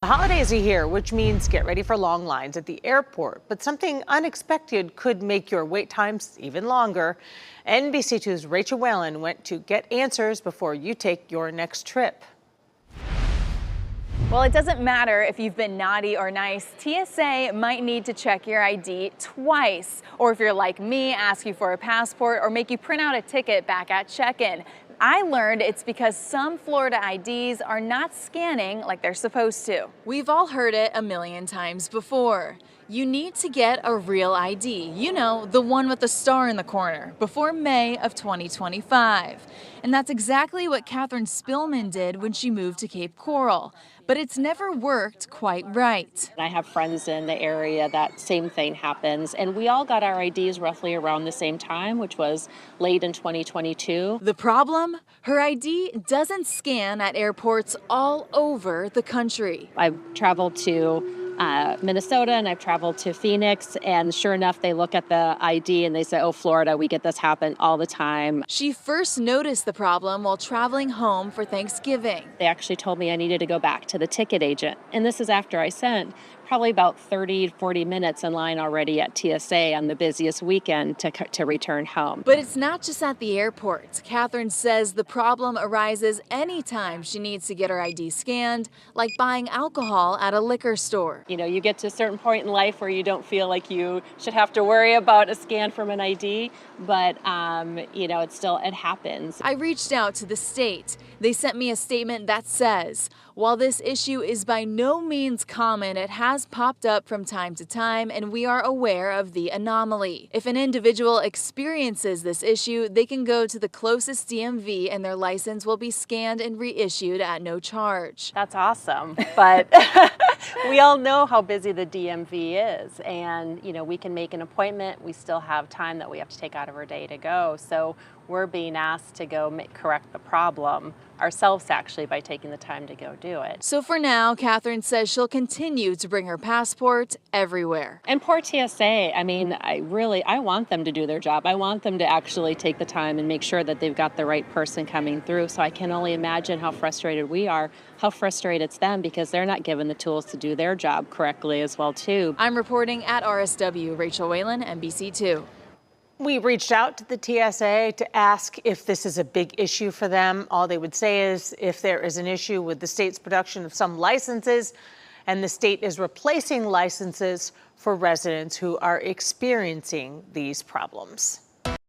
The holidays are here, which means get ready for long lines at the airport. But something unexpected could make your wait times even longer. NBC2's Rachel Whalen went to get answers before you take your next trip. Well, it doesn't matter if you've been naughty or nice. TSA might need to check your ID twice. Or if you're like me, ask you for a passport or make you print out a ticket back at check-in. I learned it's because some Florida IDs are not scanning like they're supposed to. We've all heard it a million times before. You need to get a real ID, you know, the one with the star in the corner, before May of 2025. And that's exactly what Catherine Spillman did when she moved to Cape Coral. But it's never worked quite right. I have friends in the area that same thing happens, and we all got our IDs roughly around the same time, which was late in 2022. The problem? Her ID doesn't scan at airports all over the country. I've traveled to Minnesota and I've traveled to Phoenix, and sure enough, they look at the ID and they say, oh, Florida, we get this happen all the time. She first noticed the problem while traveling home for Thanksgiving. They actually told me I needed to go back to the ticket agent. And this is after I sent probably about 30, 40 minutes in line already at TSA on the busiest weekend to return home. But it's not just at the airport. Catherine says the problem arises anytime she needs to get her ID scanned, like buying alcohol at a liquor store. You know, you get to a certain point in life where you don't feel like you should have to worry about a scan from an ID, but, you know, it happens. I reached out to the state. They sent me a statement that says, while this issue is by no means common, it has popped up from time to time, and we are aware of the anomaly. If an individual experiences this issue, they can go to the closest DMV and their license will be scanned and reissued at no charge. That's awesome, but we all know how busy the DMV is, and you know, we can make an appointment. We still have time that we have to take out of our day to go, so we're being asked to go correct the problem ourselves, actually, by taking the time to go do it. So for now, Catherine says she'll continue to bring her passport everywhere. And poor TSA, I mean, I want them to do their job. I want them to actually take the time and make sure that they've got the right person coming through. So I can only imagine how frustrated we are, how frustrated it's them, because they're not given the tools to do their job correctly as well, too. I'm reporting at RSW, Rachel Whalen, NBC2. We reached out to the TSA to ask if this is a big issue for them. All they would say is if there is an issue with the state's production of some licenses, and the state is replacing licenses for residents who are experiencing these problems.